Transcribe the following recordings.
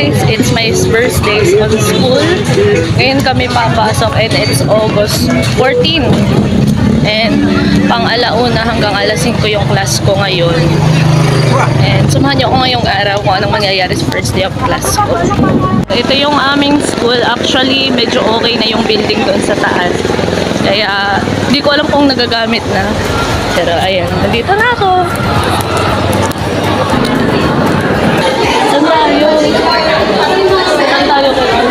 guys, it's my first day on school. Ngayon kami papasok and it's August 14. And pang alauna hanggang alas 5 yung class ko ngayon. And samahan niyo ako ngayong araw kung anong mangyayari sa first day of class ko. Ito yung aming school. Actually, medyo okay na yung building doon sa taas. Kaya, hindi ko alam kung nagagamit na. Pero ayan, nandito na ako. Saan tayo? Saan tayo kayo?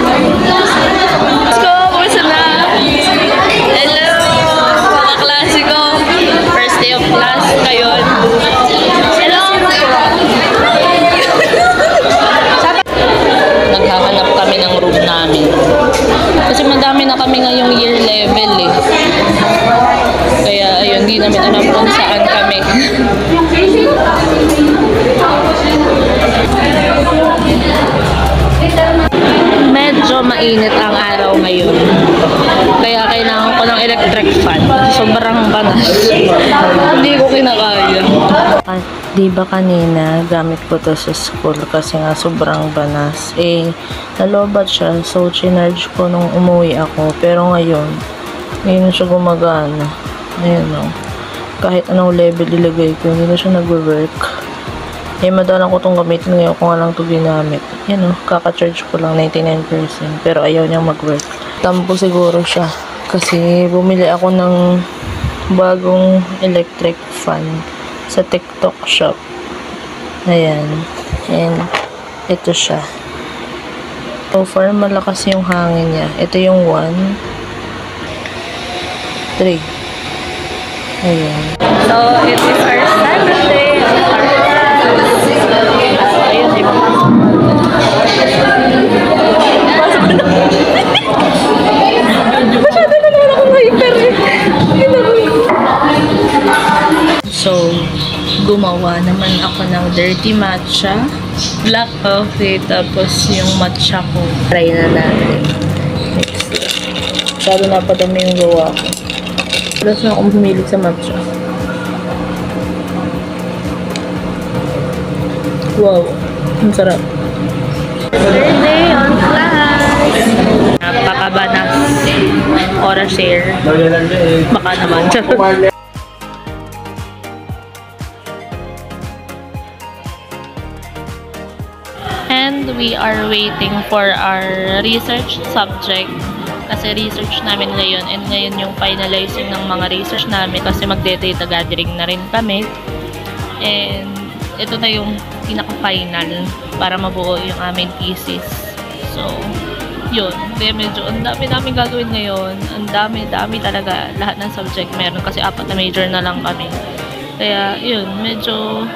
Let's go! Kumusta na? Hello! Mga klase ko. First day of class ngayon. Hello! Naghahanap kami ng room namin. Kasi madami na kami ngayong year level eh. Kaya ayun, hindi namin alam kung saan kami. Medyo mainit ang araw ngayon. Kaya kailangan ko ng electric fan. Sobrang banas. Hindi ko kinakaya. At diba kanina, gamit ko to sa school kasi nga sobrang banas. Nalobat siya. So, chinarge ko nung umuwi ako. Pero ngayon siya gumagana. Ayan o. Kahit anong level ilagay ko, hindi na siya nag-work. Madalang ko itong gamitin ngayon kung nga lang ito ginamit. Yan o, kaka-charge ko lang 99%. Pero ayaw niyang mag-work. Tampo siguro siya. Kasi bumili ako ng bagong electric fan sa TikTok shop. Ayan. And ito siya. So far, malakas yung hangin niya. Ito yung 1, 3. Ayan. So, it is our Saturday. Ayun, di ba? Masyado na naman ako hyper. So, gumawa naman ako ng dirty matcha, black coffee, tapos yung matcha ko. Try na natin. Next. Masyado napadami yung gawa ko. Plus na akong humilig sa matcha. Wow, ang sarap. Third day on class. Napakabanas. Oras share. Baka naman. And we are waiting for our research subject. Kasi research namin ngayon. And ngayon yung finalizing ng mga research namin. Kasi magde-data gathering na rin kami. And ito na yung pinaka-final para mabuo yung aming thesis. So, yun. Kaya medyo ang dami namin gagawin ngayon. Ang dami talaga. Lahat ng subject meron kasi 4 na major na lang kami. Kaya, yun. Medyo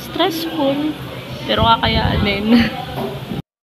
stressful. Pero kakayaan din.